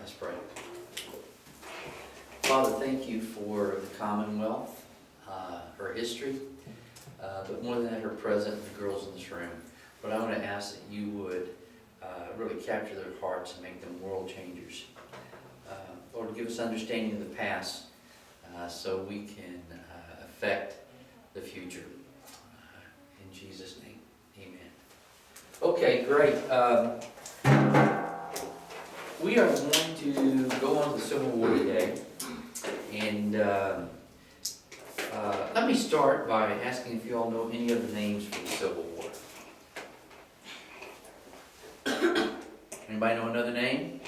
Let's pray. Father, thank you for the Commonwealth, her history, but more than that, her present, the girls in this room. But I want to ask that you would really capture their hearts and make them world changers. Lord, give us understanding of the past so we can affect the future. In Jesus' name, amen. Okay, great. We are going to go on to the Civil War today. And let me start by asking if you all know any of the names for the Civil War. Anybody know another name?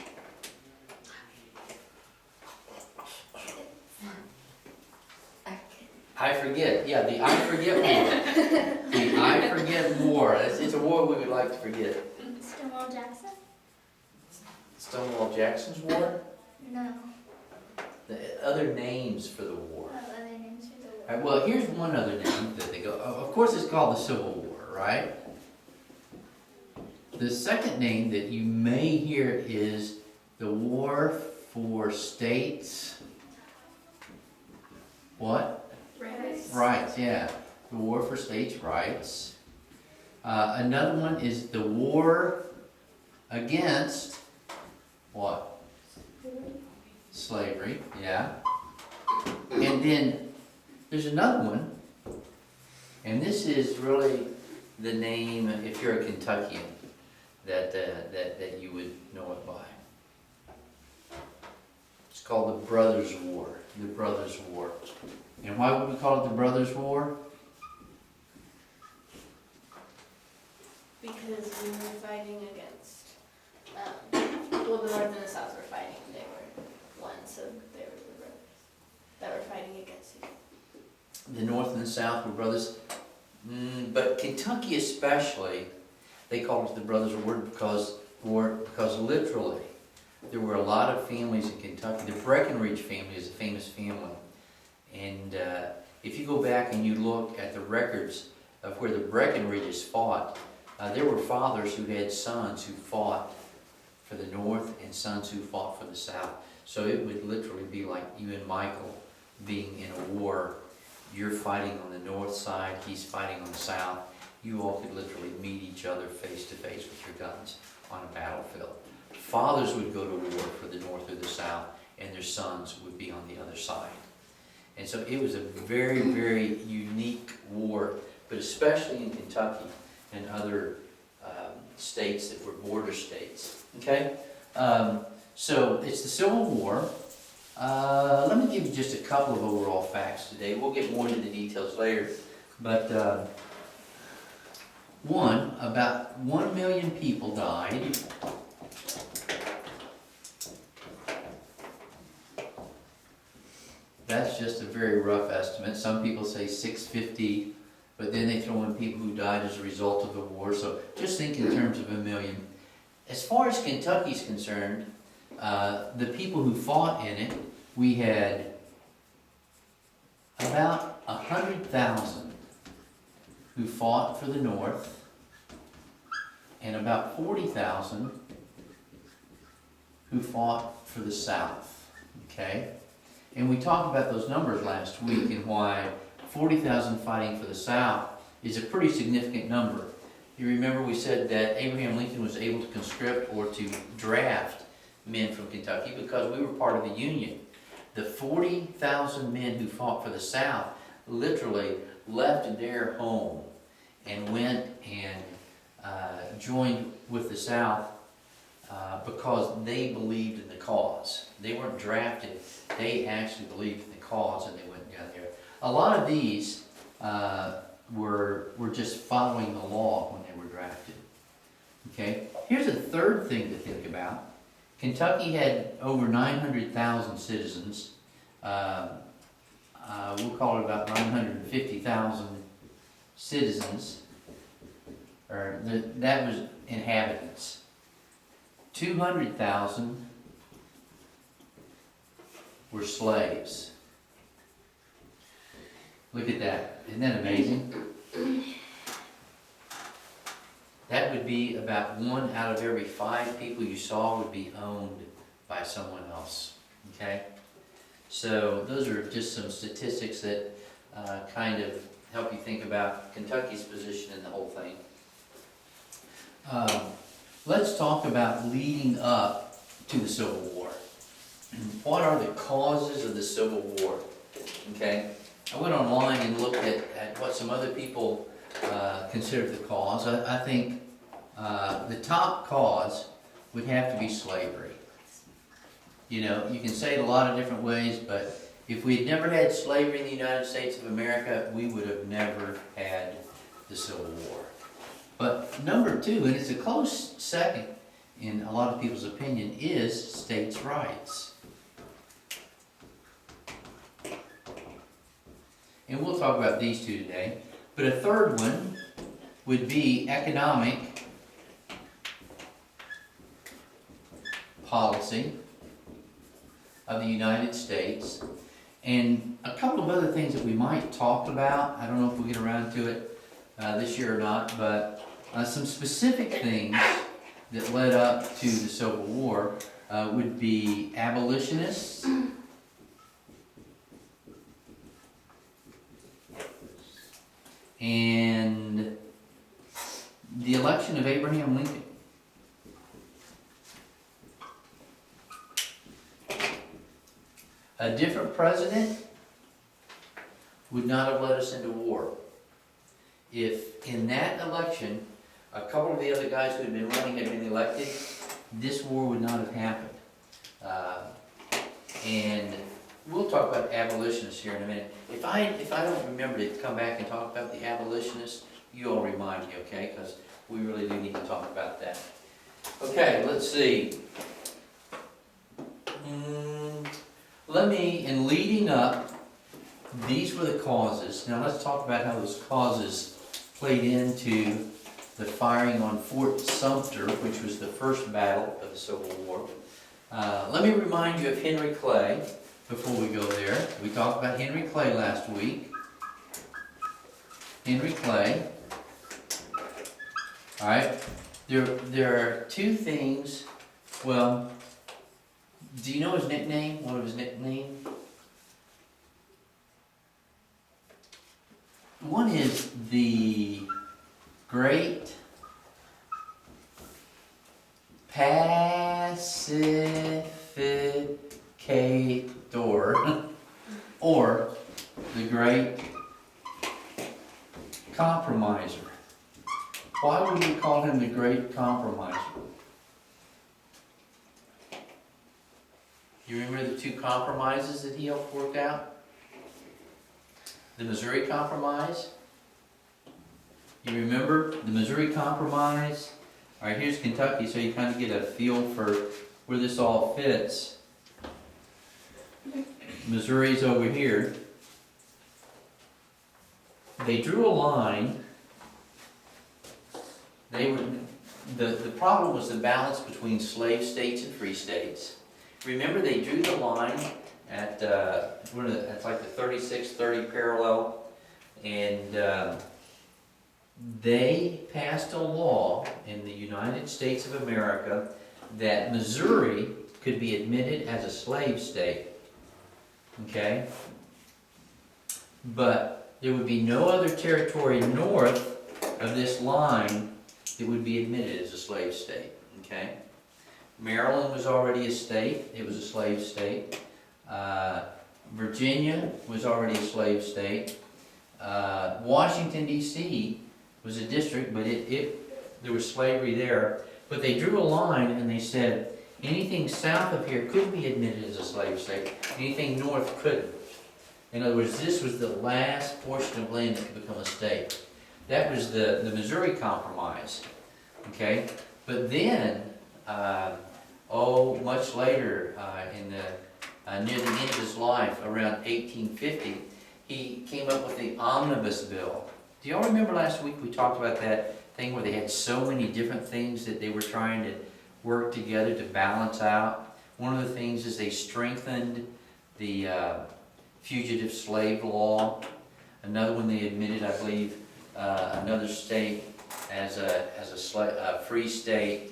I forget. Yeah, the I Forget War. The I Forget War. It's a war we would like to forget. Stonewall Jackson? Stonewall Jackson's War? No. The other names for the war. Oh, other names for the war. All right, well, here's one other name that they go. Of course, it's called the Civil War, right? The second name that you may hear is the War for States. What? Rights, yeah. The War for States' Rights. Another one is the War against what? Slavery, yeah. And then there's another one, and this is really the name, if you're a Kentuckian, that you would know it by. It's called the Brothers' War. The Brothers' War. And why would we call it the Brothers' War? Because we were fighting against, well, the North and the South were fighting. They were one, so they were the brothers that were fighting against each other. The North and the South were brothers. But Kentucky especially, they called it the Brothers' War because literally there were a lot of families in Kentucky. The Breckinridge family is a famous family. And if you go back and you look at the records of where the Breckinridges fought, there were fathers who had sons who fought for the North and sons who fought for the South. So it would literally be like you and Michael being in a war. You're fighting on the north side, he's fighting on the south. You all could literally meet each other face to face with your guns on a battlefield. Fathers would go to war for the North or the South, and their sons would be on the other side. And so it was a very, very unique war, but especially in Kentucky and other states that were border states. Okay? So it's the Civil War. Let me give you just a couple of overall facts today. We'll get more into the details later. But about 1 million people died. That's just a very rough estimate. Some people say 650, but then they throw in people who died as a result of the war. So just think in terms of 1 million. As far as Kentucky's concerned, the people who fought in it, we had about 100,000 who fought for the North, and about 40,000 who fought for the South. Okay? And we talked about those numbers last week and why 40,000 fighting for the South is a pretty significant number. You remember we said that Abraham Lincoln was able to conscript or to draft men from Kentucky because we were part of the Union. The 40,000 men who fought for the South literally left their home and went and joined with the South because they believed in the cause. They weren't drafted. They actually believed in the cause, and they went down there. A lot of these were just following the law when they were drafted. Okay? Here's a third thing to think about. Kentucky had over 900,000 citizens. We'll call it about 950,000 citizens. That was inhabitants. 200,000 were slaves. Look at that. Isn't that amazing? That would be about 1 out of every 5 people you saw would be owned by someone else, okay? So those are just some statistics that kind of help you think about Kentucky's position in the whole thing. Let's talk about leading up to the Civil War. What are the causes of the Civil War? Okay, I went online and looked at what some other people consider the cause. I think the top cause would have to be slavery. You know, you can say it a lot of different ways, but if we had never had slavery in the United States of America, we would have never had the Civil War. But number two, and it's a close second in a lot of people's opinion, is states' rights. And we'll talk about these two today. But a third one would be economic policy of the United States, and a couple of other things that we might talk about. I don't know if we'll get around to it this year or not, but some specific things that led up to the Civil War would be abolitionists, and the election of Abraham Lincoln. A different president would not have led us into war. If in that election, a couple of the other guys who had been running had been elected, this war would not have happened. And we'll talk about abolitionists here in a minute. If I don't remember to come back and talk about the abolitionists, you all remind me, okay? Because we really do need to talk about that. Okay, let's see. In leading up, these were the causes. Now let's talk about how those causes played into the firing on Fort Sumter, which was the first battle of the Civil War. Let me remind you of Henry Clay before we go there. We talked about Henry Clay last week. Henry Clay. All right. There are two things. Well, do you know his nickname? One of his nicknames? One is the Great Pacificator, or the Great Compromiser. Why would we call him the Great Compromiser? You remember the two compromises that he helped work out? The Missouri Compromise. You remember the Missouri Compromise? All right, here's Kentucky, so you kind of get a feel for where this all fits. Missouri's over here. They drew a line. The problem was the balance between slave states and free states. Remember, they drew the line at it's like the 36-30 parallel, and they passed a law in the United States of America that Missouri could be admitted as a slave state. Okay? But there would be no other territory north of this line that would be admitted as a slave state. Okay? Maryland was already a state. It was a slave state. Virginia was already a slave state. Washington, D.C. was a district, but there was slavery there. But they drew a line and they said anything south of here could be admitted as a slave state. Anything north couldn't. In other words, this was the last portion of land that could become a state. That was the Missouri Compromise. Okay? But then, much later, near the end of his life, around 1850, he came up with the Omnibus Bill. Do y'all remember last week we talked about that thing where they had so many different things that they were trying to work together to balance out? One of the things is they strengthened the fugitive slave law. Another one, they admitted, I believe, another state as a free state.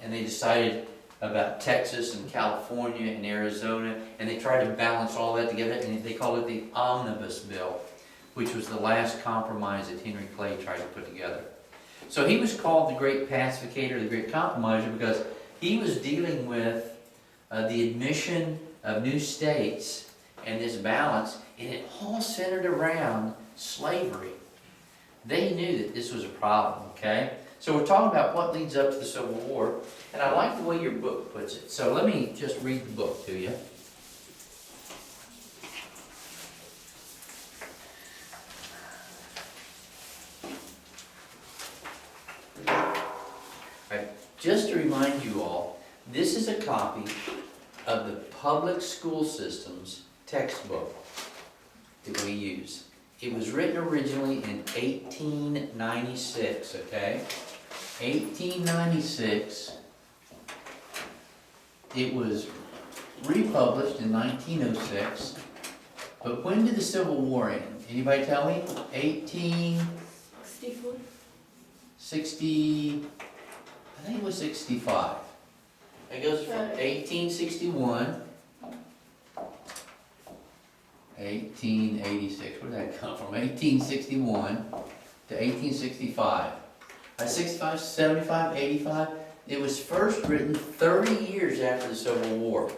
And they decided about Texas and California and Arizona, and they tried to balance all that together, and they called it the Omnibus Bill, which was the last compromise that Henry Clay tried to put together. So he was called the Great Pacificator, the Great Compromiser, because he was dealing with the admission of new states and this balance, and it all centered around slavery. They knew that this was a problem, okay? So we're talking about what leads up to the Civil War, and I like the way your book puts it. So let me just read the book to you. Just to remind you all, this is a copy of the public school system's textbook that we use. It was written originally in 1896, okay? 1896. It was republished in 1906. But when did the Civil War end? Anybody tell me? 64. 60, I think it was 65. It goes from 1861, 1886, where did that come from? 1861 to 1865. 65, 75, 85. It was first written 30 years after the Civil War.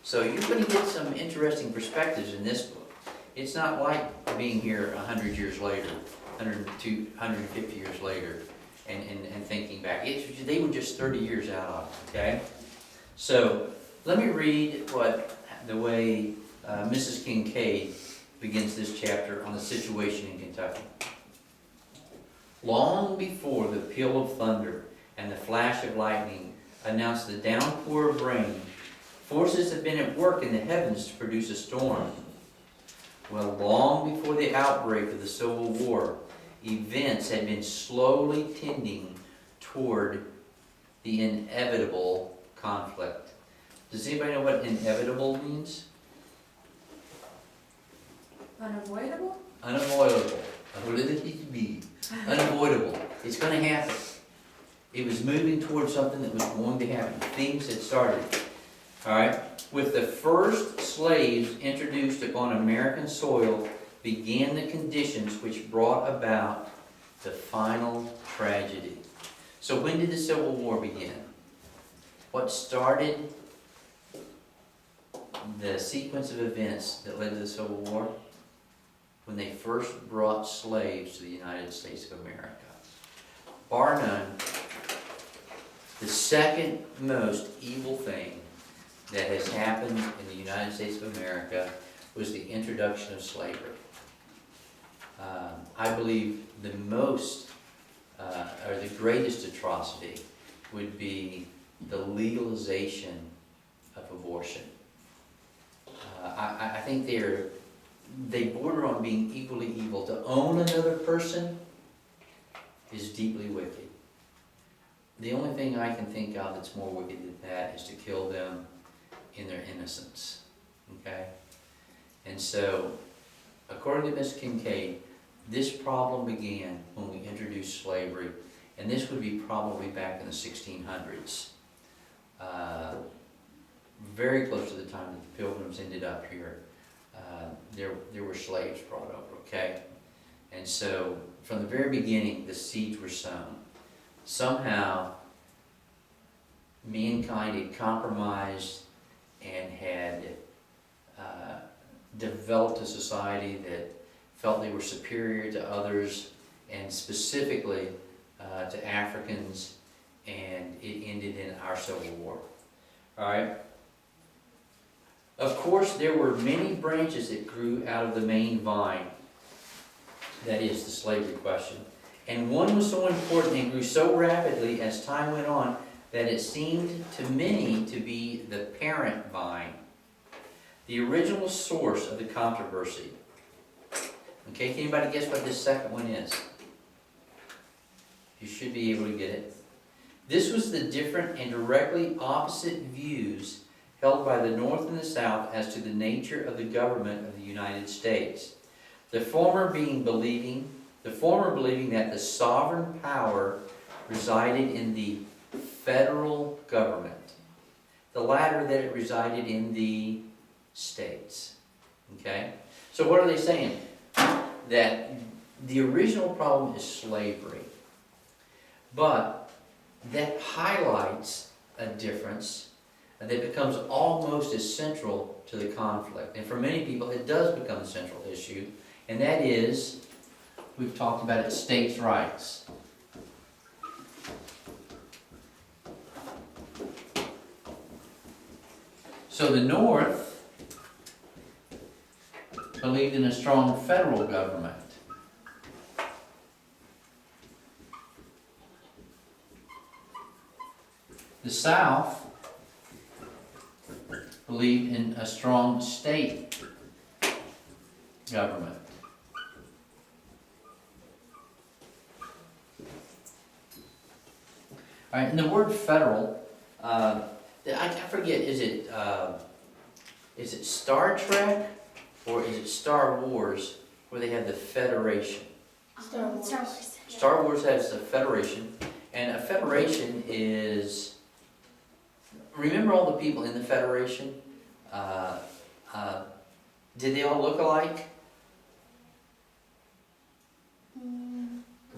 So you're going to get some interesting perspectives in this book. It's not like being here 100 years later, 150 years later, and thinking back. They were just 30 years out of it, okay? So let me read the way Mrs. Kincaid begins this chapter on the situation in Kentucky. Long before the peal of thunder and the flash of lightning announced the downpour of rain, forces have been at work in the heavens to produce a storm. Well, long before the outbreak of the Civil War, events had been slowly tending toward the inevitable conflict. Does anybody know what inevitable means? Unavoidable? Unavoidable. What did it be? Unavoidable. It's going to happen. It was moving towards something that was going to happen. Things had started. All right? With the first slaves introduced upon American soil began the conditions which brought about the final tragedy. So when did the Civil War begin? What started the sequence of events that led to the Civil War? When they first brought slaves to the United States of America. Bar none, the second most evil thing that has happened in the United States of America was the introduction of slavery. I believe the most, or the greatest atrocity would be the legalization of abortion. I think they border on being equally evil. To own another person is deeply wicked. The only thing I can think of that's more wicked than that is to kill them in their innocence. Okay? And so, according to Miss Kincaid, this problem began when we introduced slavery, and this would be probably back in the 1600s. Very close to the time that the Pilgrims ended up here. There were slaves brought over, okay? And so, from the very beginning, the seeds were sown. Somehow, mankind had compromised and had developed a society that felt they were superior to others, and specifically to Africans, and it ended in our Civil War. All right? Of course, there were many branches that grew out of the main vine, that is, the slavery question. And one was so important and grew so rapidly as time went on that it seemed to many to be the parent vine, the original source of the controversy. Okay, can anybody guess what this second one is? You should be able to get it. This was the different and directly opposite views held by the North and the South as to the nature of the government of the United States. The former believing that the sovereign power resided in the federal government, the latter that it resided in the states. Okay? So what are they saying? That the original problem is slavery, but that highlights a difference that becomes almost as central to the conflict. And for many people, it does become a central issue, and that is, we've talked about it, states' rights. So the North believed in a strong federal government. The South believed in a strong state government. All right, and the word federal, I forget, is it Star Trek or is it Star Wars where they have the Federation? Star Wars. Star Wars. Star Wars has the Federation, and a Federation is, remember all the people in the Federation? Did they all look alike?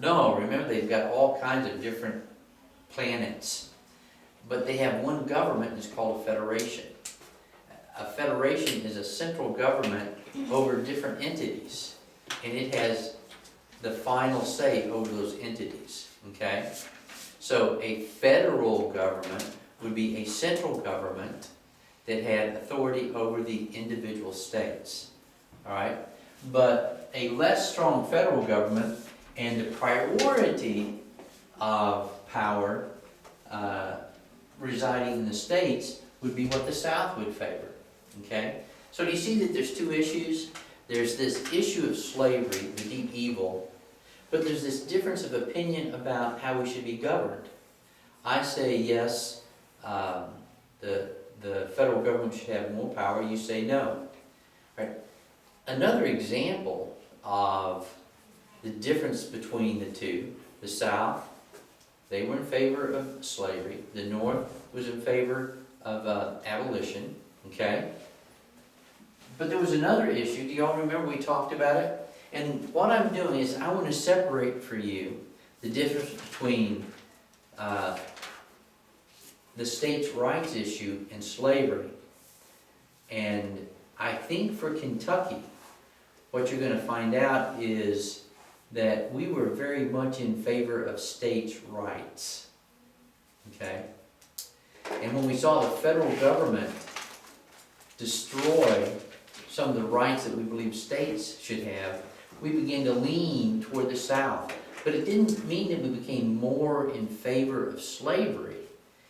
No, remember they've got all kinds of different planets, but they have one government, and it's called a federation. A federation is a central government over different entities, and it has the final say over those entities, okay? So a federal government would be a central government that had authority over the individual states, all right? But a less strong federal government and the priority of power residing in the states would be what the South would favor, okay? So do you see that there's two issues? There's this issue of slavery, the deep evil, but there's this difference of opinion about how we should be governed. I say yes, the federal government should have more power. You say no. Right? Another example of the difference between the two, the South, they were in favor of slavery. The North was in favor of abolition, okay? But there was another issue. Do y'all remember we talked about it? And what I'm doing is I want to separate for you the difference between the states' rights issue and slavery. And I think for Kentucky, what you're going to find out is that we were very much in favor of states' rights. Okay? And when we saw the federal government destroy some of the rights that we believe states should have, we began to lean toward the South. But it didn't mean that we became more in favor of slavery.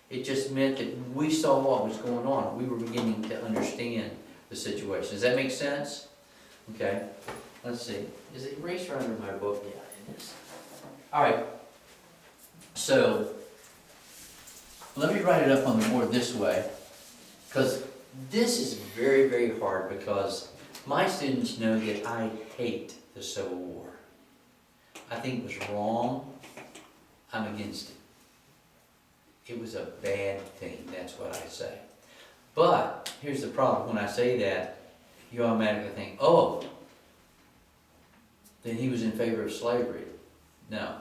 It just meant that we saw what was going on. We were beginning to understand the situation. Does that make sense? Okay. Let's see. Is the eraser under my book? Yeah, it is. All right. So, let me write it up on the board this way, because this is very, very hard, because my students know that I hate the Civil War. I think it was wrong. I'm against it. It was a bad thing, that's what I say. But, here's the problem. When I say that, you automatically think, oh, then he was in favor of slavery. No.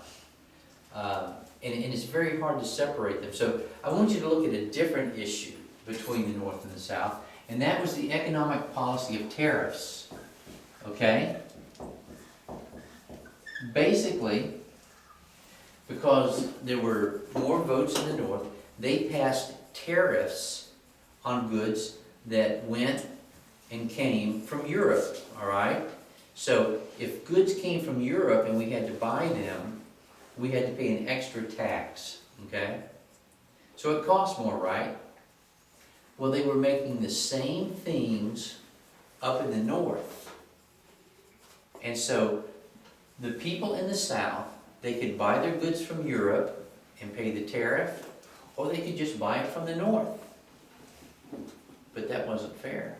And it's very hard to separate them. So I want you to look at a different issue between the North and the South, and that was the economic policy of tariffs. Okay? Basically, because there were more votes in the North, they passed tariffs on goods that went and came from Europe, all right? So if goods came from Europe and we had to buy them, we had to pay an extra tax, okay? So it cost more, right? Well, they were making the same things up in the North. And so the people in the South, they could buy their goods from Europe and pay the tariff, or they could just buy it from the North. But that wasn't fair.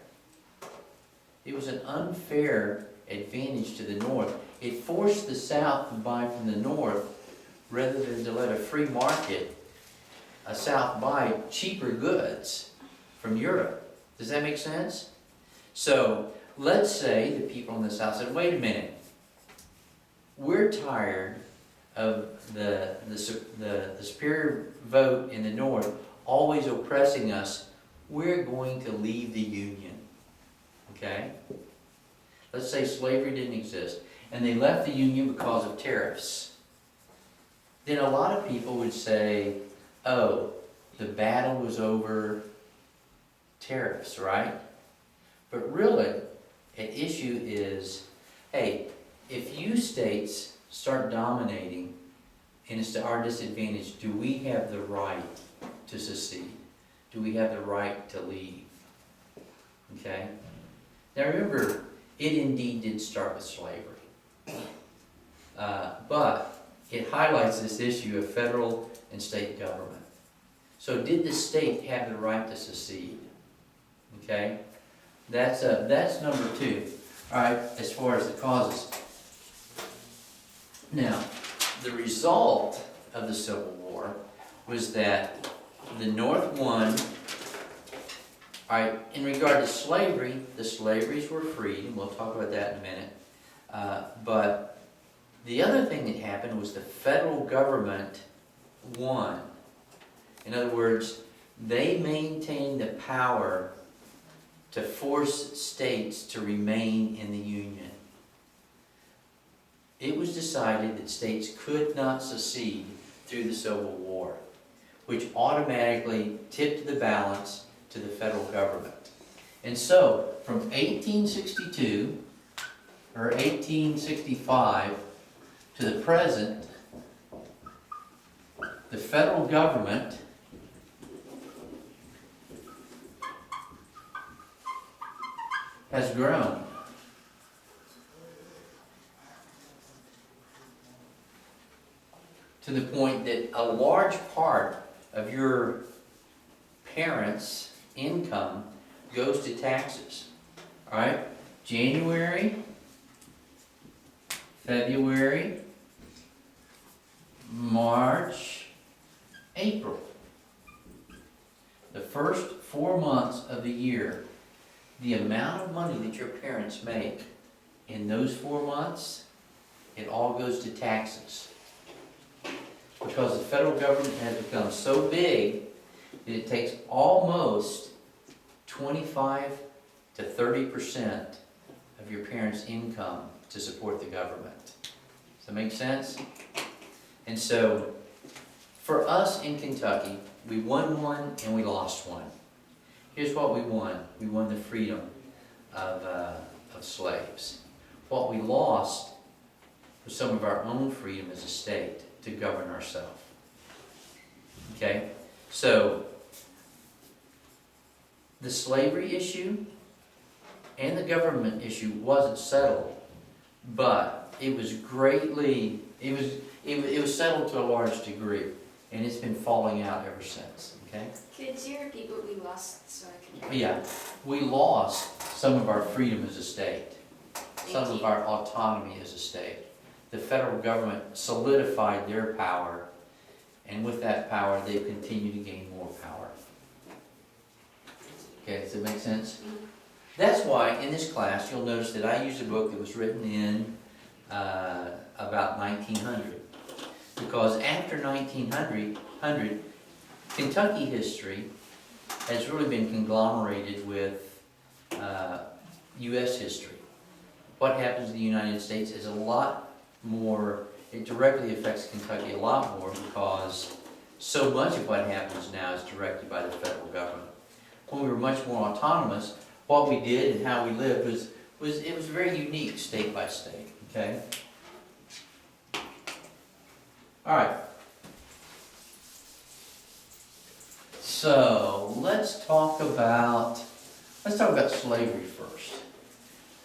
It was an unfair advantage to the North. It forced the South to buy from the North rather than to let a free market, South buy cheaper goods from Europe. Does that make sense? So let's say the people in the South said, wait a minute, we're tired of the superior vote in the North always oppressing us. We're going to leave the Union. Okay? Let's say slavery didn't exist, and they left the Union because of tariffs. Then a lot of people would say, oh, the battle was over tariffs, right? But really, an issue is, hey, if you states start dominating and it's to our disadvantage, do we have the right to secede? Do we have the right to leave? Okay? Now remember, it indeed did start with slavery. But it highlights this issue of federal and state government. So did the state have the right to secede? Okay? That's number 2. All right, as far as the causes. Now, the result of the Civil War was that the North won. All right, in regard to slavery, the slaveries were freed, and we'll talk about that in a minute. But the other thing that happened was the federal government won. In other words, they maintained the power to force states to remain in the Union. It was decided that states could not secede through the Civil War, which automatically tipped the balance to the federal government. And so, from 1862 or 1865 to the present, the federal government has grown. To the point that a large part of your parents' income goes to taxes. All right? January, February, March, April. The first 4 months of the year, the amount of money that your parents make in those 4 months, it all goes to taxes. Because the federal government has become so big that it takes almost 25 to 30% of your parents' income to support the government. Does that make sense? And so, for us in Kentucky, we won one and we lost one. Here's what we won. We won the freedom of slaves. What we lost was some of our own freedom as a state to govern ourselves. Okay? So, the slavery issue and the government issue wasn't settled, but it was greatly, it was settled to a large degree, and it's been falling out ever since. Okay? Could you repeat what we lost so I can... Yeah, we lost some of our freedom as a state, some of our autonomy as a state. The federal government solidified their power, and with that power, they've continued to gain more power. Okay, does that make sense? That's why in this class, you'll notice that I used a book that was written in about 1900. Because after 1900, Kentucky history has really been conglomerated with U.S. history. What happens in the United States is a lot more, it directly affects Kentucky a lot more because so much of what happens now is directed by the federal government. When we were much more autonomous, what we did and how we lived was very unique state by state. Okay? All right. So let's talk about slavery first.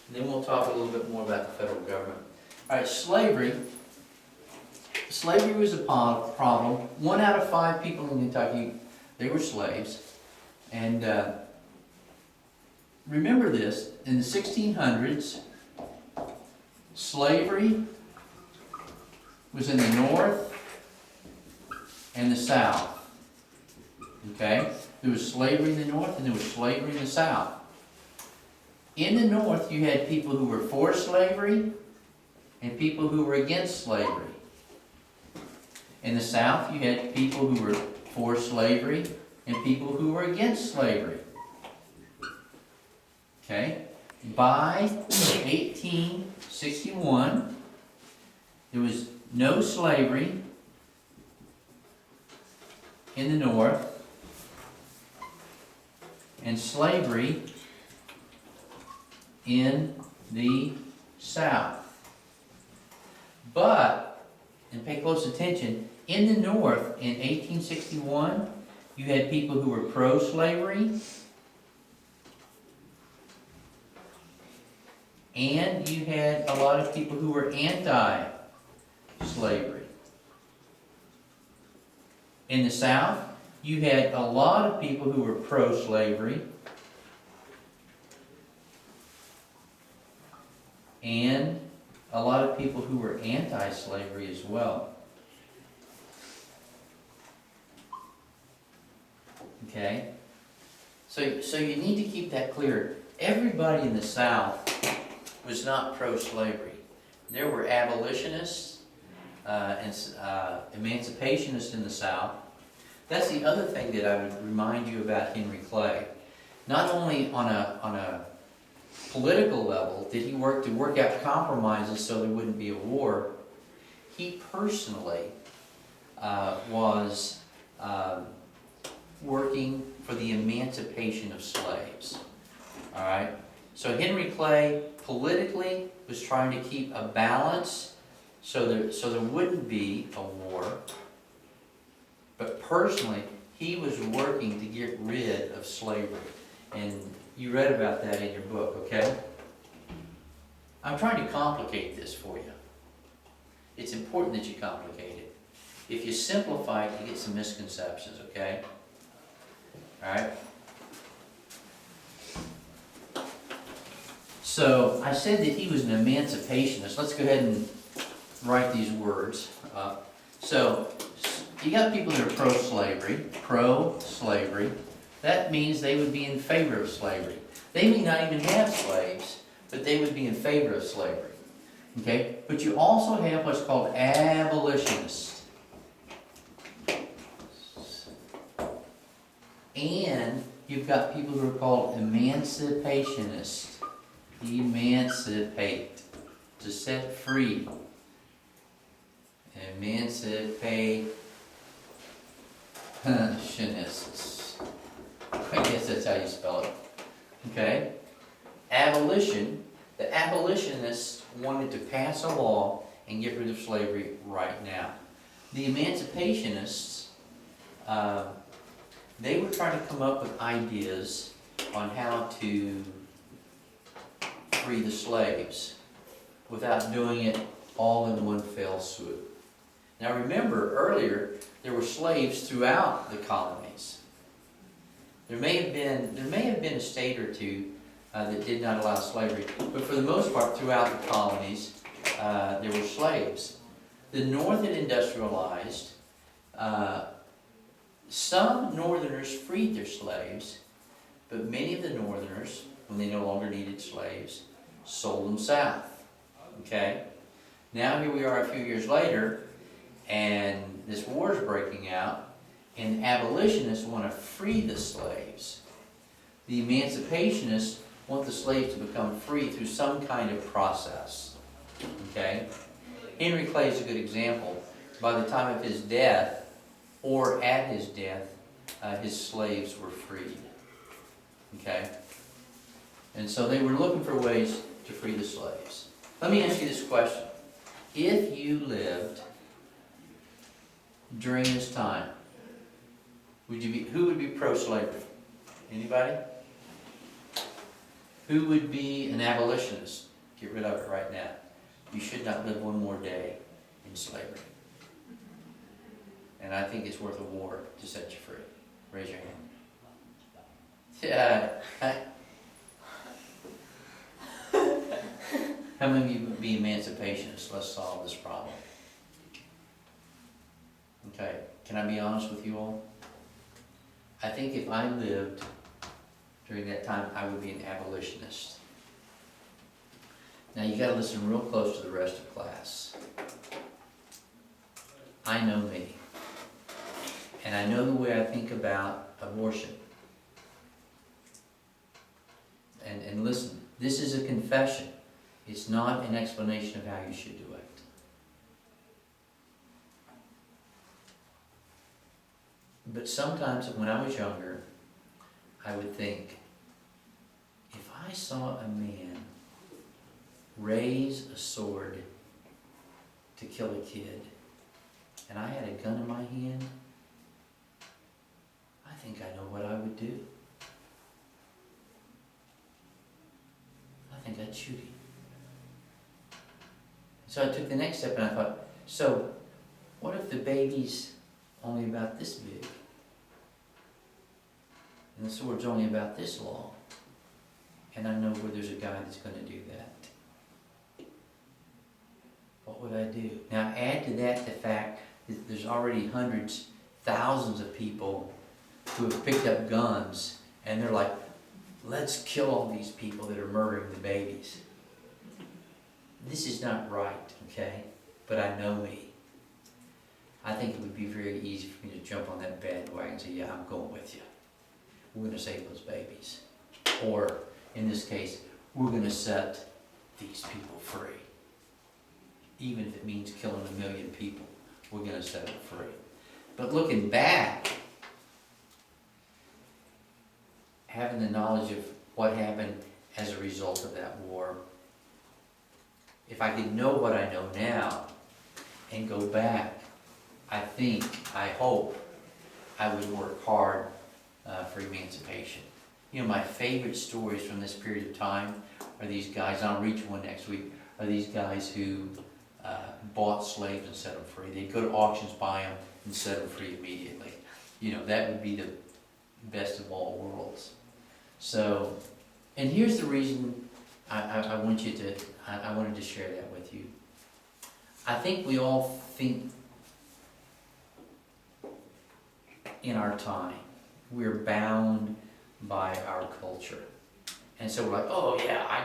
And then we'll talk a little bit more about the federal government. All right, slavery was a problem. 1 out of 5 people in Kentucky, they were slaves. And remember this, in the 1600s, slavery was in the North and the South. Okay? There was slavery in the North and there was slavery in the South. In the North, you had people who were for slavery and people who were against slavery. In the South, you had people who were for slavery and people who were against slavery. Okay? By 1861, there was no slavery in the North and slavery in the South. But, and pay close attention, in the North in 1861, you had people who were pro-slavery and you had a lot of people who were anti-slavery. In the South, you had a lot of people who were pro-slavery and a lot of people who were anti-slavery as well. Okay? So you need to keep that clear. Everybody in the South was not pro-slavery. There were abolitionists and emancipationists in the South. That's the other thing that I would remind you about Henry Clay. Not only on a political level did he work out compromises so there wouldn't be a war, he personally was working for the emancipation of slaves. All right? So Henry Clay politically was trying to keep a balance so there wouldn't be a war. But personally, he was working to get rid of slavery. And you read about that in your book, okay? I'm trying to complicate this for you. It's important that you complicate it. If you simplify it, you get some misconceptions, okay? Alright? So, I said that he was an emancipationist. Let's go ahead and write these words up. So, you got people that are pro-slavery. That means they would be in favor of slavery. They may not even have slaves, but they would be in favor of slavery. Okay? But you also have what's called abolitionists. And you've got people who are called emancipationists. Emancipate. To set free. Emancipationists. I guess that's how you spell it. Okay? Abolition. The abolitionists wanted to pass a law and get rid of slavery right now. The emancipationists, they were trying to come up with ideas on how to free the slaves without doing it all in one fell swoop. Now remember, earlier, there were slaves throughout the colonies. There may have been a state or two that did not allow slavery, but for the most part, throughout the colonies, there were slaves. The North had industrialized. Some Northerners freed their slaves, but many of the Northerners, when they no longer needed slaves, sold them south. Okay? Now here we are a few years later, and this war is breaking out, and abolitionists want to free the slaves. The emancipationists want the slaves to become free through some kind of process. Okay? Henry Clay is a good example. By the time of his death, or at his death, his slaves were freed. Okay? And so they were looking for ways to free the slaves. Let me ask you this question. If you lived during this time, who would be pro-slavery? Anybody? Who would be an abolitionist? Get rid of it right now. You should not live one more day in slavery. And I think it's worth a war to set you free. Raise your hand. How many of you would be emancipationists? Let's solve this problem. Okay, can I be honest with you all? I think if I lived during that time, I would be an abolitionist. Now you gotta listen real close to the rest of class. I know me. And I know the way I think about abortion. And listen, this is a confession. It's not an explanation of how you should do it. But sometimes when I was younger, I would think, if I saw a man raise a sword to kill a kid, and I had a gun in my hand, I think I know what I would do. I think I'd shoot him. So I took the next step and I thought, so what if the baby's only about this big? And the sword's only about this long? And I know where there's a guy that's going to do that. What would I do? Now add to that the fact that there's already hundreds, thousands of people who have picked up guns and they're like, let's kill all these people that are murdering the babies. This is not right, okay? But I know me. I think it would be very easy for me to jump on that bandwagon and say, yeah, I'm going with you. We're going to save those babies. Or, in this case, we're going to set these people free. Even if it means killing 1 million people, we're going to set them free. But looking back, having the knowledge of what happened as a result of that war, if I could know what I know now and go back, I think, I hope, I would work hard for emancipation. You know, my favorite stories from this period of time are these guys, and I'll read you one next week, are these guys who bought slaves and set them free. They'd go to auctions, buy them, and set them free immediately. You know, that would be the best of all worlds. So, and here's the reason I wanted to share that with you. I think we all think in our time, we're bound by our culture. And so we're like, oh yeah,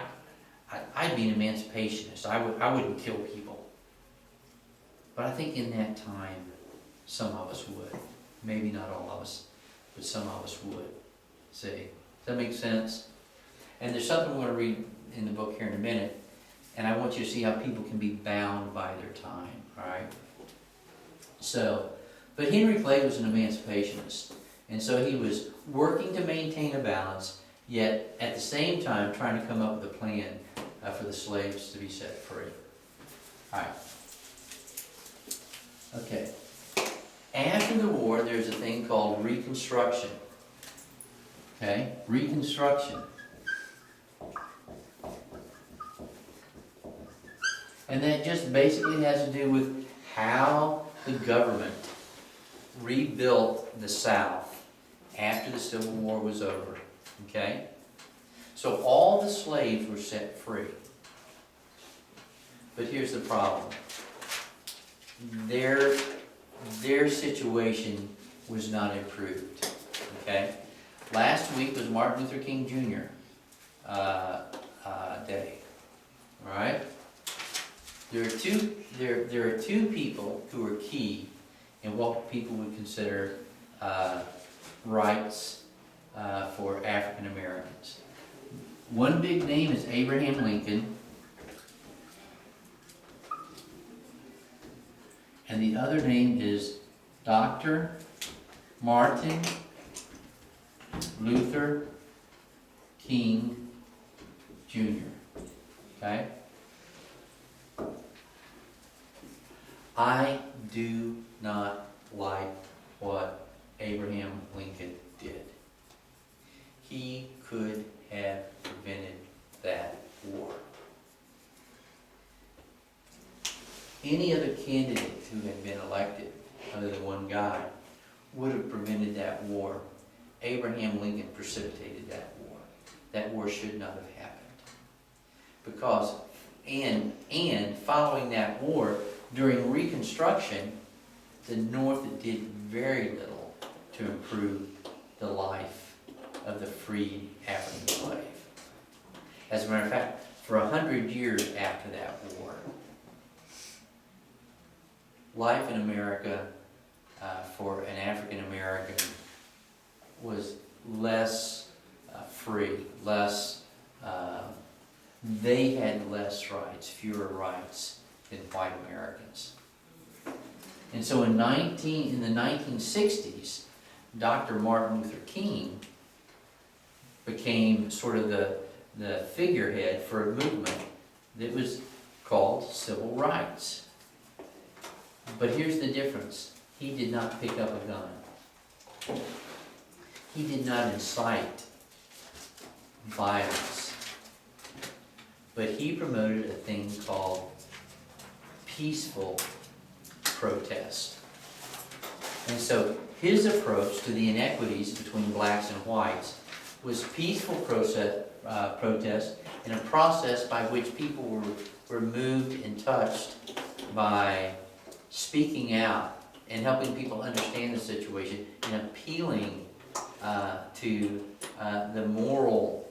I'd be an emancipationist. I wouldn't kill people. But I think in that time, some of us would. Maybe not all of us, but some of us would. See, does that make sense? And there's something we're going to read in the book here in a minute, and I want you to see how people can be bound by their time, all right? So, but Henry Clay was an emancipationist, and so he was working to maintain a balance, yet at the same time trying to come up with a plan for the slaves to be set free. All right. Okay. After the war, there's a thing called Reconstruction. Okay? Reconstruction. And that just basically has to do with how the government rebuilt the South after the Civil War was over. Okay? So all the slaves were set free. But here's the problem. Their situation was not improved. Okay? Last week was Martin Luther King Jr. Day. All right? There are two people who are key in what people would consider rights for African Americans. One big name is Abraham Lincoln, and the other name is Dr. Martin Luther King Jr. Okay? I do not like what Abraham Lincoln did. He could have prevented that war. Any other candidate who had been elected, other than one guy, would have prevented that war. Abraham Lincoln precipitated that war. That war should not have happened. Because, and following that war, during Reconstruction, the North did very little to improve the life of the freed African slave. As a matter of fact, for 100 years after that war, life in America for an African American was less free, less, they had less rights, fewer rights than white Americans. And so in the 1960s, Dr. Martin Luther King became sort of the figurehead for a movement that was called civil rights. But here's the difference. He did not pick up a gun. He did not incite violence. But he promoted a thing called peaceful protest. And so his approach to the inequities between blacks and whites was peaceful protest in a process by which people were moved and touched by speaking out and helping people understand the situation and appealing to the moral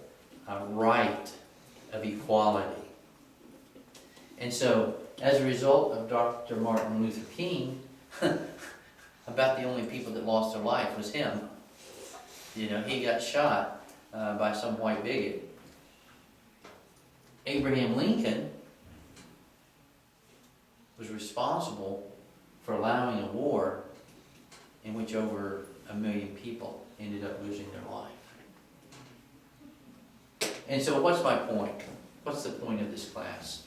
right of equality. And so, as a result of Dr. Martin Luther King, about the only people that lost their life was him. You know, he got shot by some white bigot. Abraham Lincoln was responsible for allowing a war in which over 1 million people ended up losing their life. And so what's my point? What's the point of this class?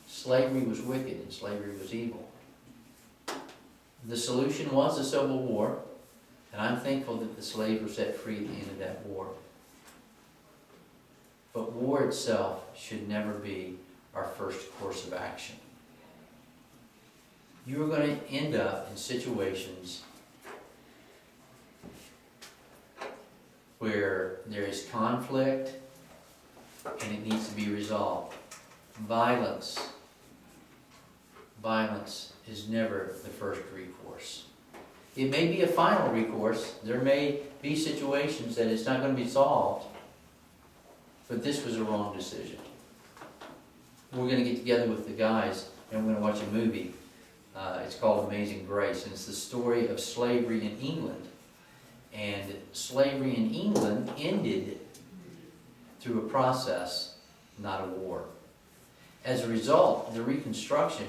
Slavery was wicked and slavery was evil. The solution was a civil war, and I'm thankful that the slaves were set free at the end of that war. But war itself should never be our first course of action. You are going to end up in situations where there is conflict and it needs to be resolved. Violence is never the first recourse. It may be a final recourse. There may be situations that it's not going to be solved, but this was a wrong decision. We're going to get together with the guys and we're going to watch a movie. It's called Amazing Grace, and it's the story of slavery in England. And slavery in England ended through a process, not a war. As a result, the Reconstruction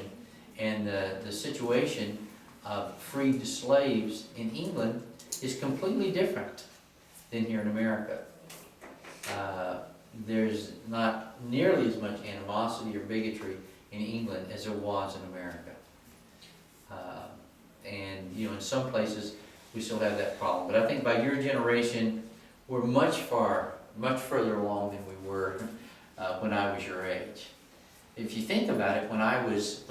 and the situation of freed slaves in England is completely different than here in America. There's not nearly as much animosity or bigotry in England as there was in America. And you know, in some places we still have that problem. But I think by your generation, we're much further along than we were when I was your age. If you think about it, when I was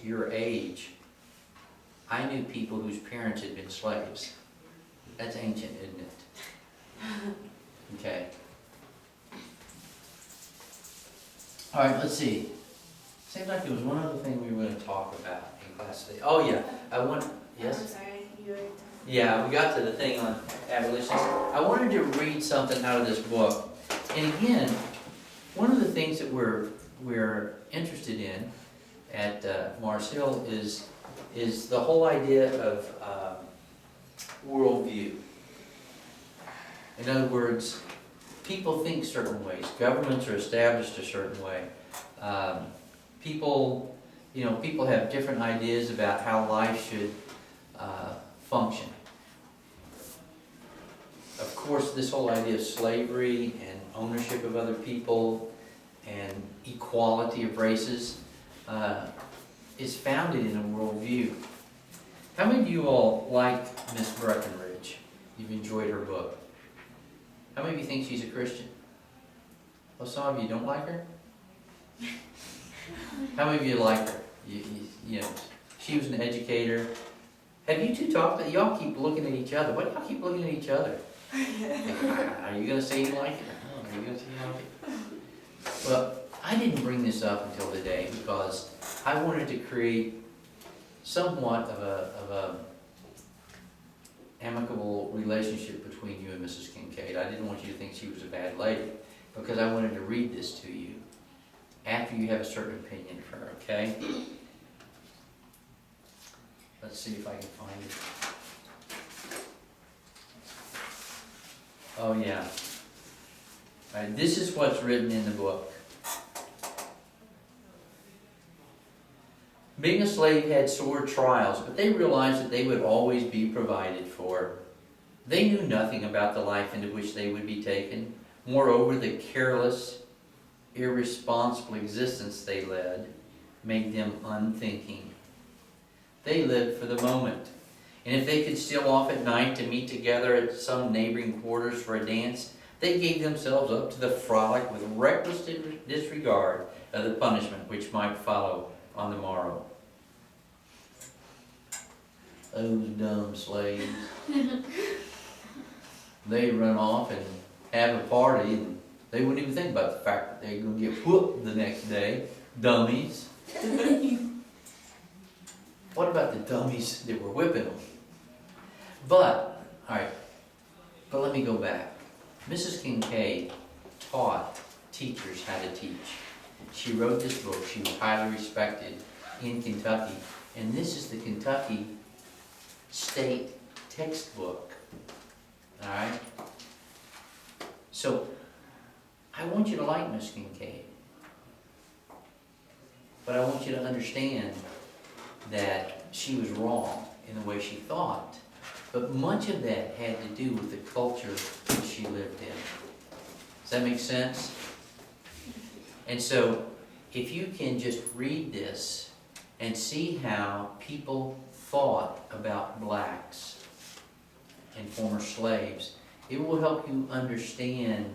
your age, I knew people whose parents had been slaves. That's ancient, isn't it? Okay. All right, let's see. Seems like there was one other thing we were going to talk about in class today. Oh yeah, yes? I'm sorry, you were... Yeah, we got to the thing on abolition. I wanted to read something out of this book. And again, one of the things that we're interested in at Mars Hill is the whole idea of worldview. In other words, people think certain ways. Governments are established a certain way. People have different ideas about how life should function. Of course, this whole idea of slavery and ownership of other people and equality of races is founded in a worldview. How many of you all like Miss Breckenridge? You've enjoyed her book. How many of you think she's a Christian? Well, some of you don't like her. How many of you like her? You know, she was an educator. Have you two talked? Y'all keep looking at each other. Why do y'all keep looking at each other? Are you going to say you like it? Are you going to say you like it? Well, I didn't bring this up until today because I wanted to create somewhat of amicable relationship between you and Mrs. Kincaid. I didn't want you to think she was a bad lady, because I wanted to read this to you after you have a certain opinion of her, okay? Let's see if I can find it. Oh, yeah. All right, this is what's written in the book. Being a slave had sore trials, but they realized that they would always be provided for. They knew nothing about the life into which they would be taken. Moreover, the careless, irresponsible existence they led made them unthinking. They lived for the moment, and if they could steal off at night to meet together at some neighboring quarters for a dance, they gave themselves up to the frolic with reckless disregard of the punishment which might follow on the morrow. Those dumb slaves. They'd run off and have a party, and they wouldn't even think about the fact that they're going to get whooped the next day. Dummies. What about the dummies that were whipping them? But, alright, but let me go back. Mrs. Kincaid taught teachers how to teach. She wrote this book. She was highly respected in Kentucky. And this is the Kentucky state textbook. Alright? So, I want you to like Miss Kincaid. But I want you to understand that she was wrong in the way she thought. But much of that had to do with the culture that she lived in. Does that make sense? And so, if you can just read this and see how people thought about blacks and former slaves, it will help you understand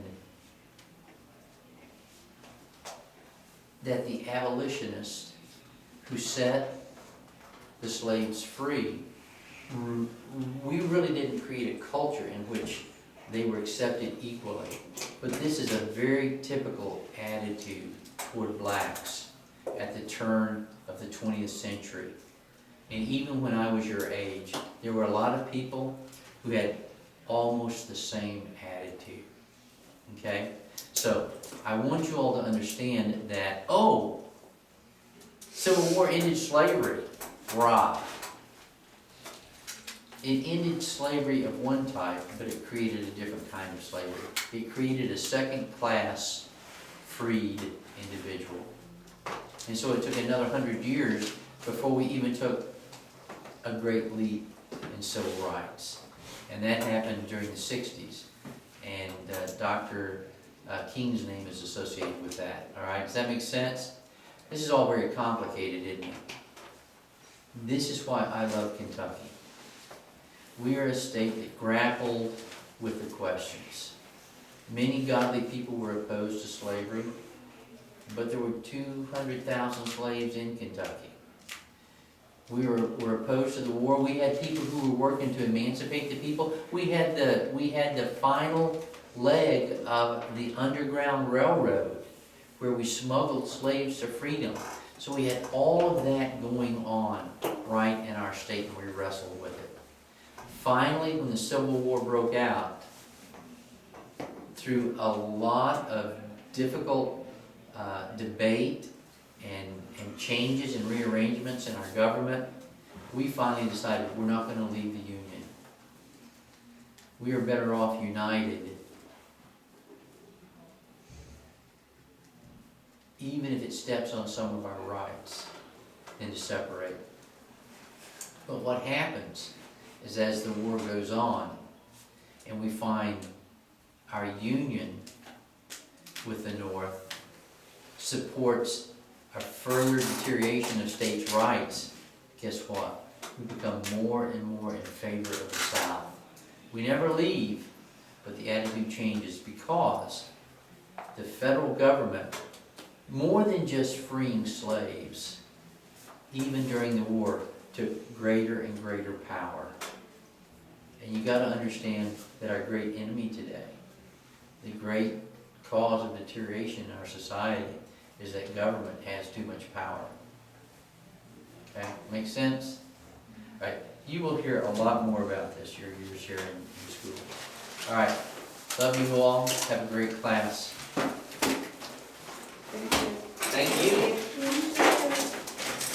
that the abolitionists who set the slaves free, we really didn't create a culture in which they were accepted equally. But this is a very typical attitude toward blacks at the turn of the 20th century. And even when I was your age, there were a lot of people who had almost the same attitude. Okay? So, I want you all to understand that, oh, Civil War ended slavery. Right. It ended slavery of one type, but it created a different kind of slavery. It created a second-class freed individual. And so it took another 100 years before we even took a great leap in civil rights. And that happened during the 60s. And Dr. King's name is associated with that. All right, does that make sense? This is all very complicated, isn't it? This is why I love Kentucky. We are a state that grappled with the questions. Many godly people were opposed to slavery, but there were 200,000 slaves in Kentucky. We were opposed to the war. We had people who were working to emancipate the people. We had the final leg of the Underground Railroad, where we smuggled slaves to freedom. So we had all of that going on right in our state, and we wrestled with it. Finally, when the Civil War broke out, through a lot of difficult debate and changes and rearrangements in our government, we finally decided we're not going to leave the Union. We are better off united, even if it steps on some of our rights, than to separate. But what happens is, as the war goes on and we find our union with the North supports a further deterioration of states' rights, guess what? We become more and more in favor of the South. We never leave, but the attitude changes because the federal government, more than just freeing slaves, even during the war, took greater and greater power. And you got to understand that our great enemy today, the great cause of deterioration in our society, is that government has too much power. Okay, make sense? All right. you will hear a lot more about this, your years here in school. All right, love you all, have a great class.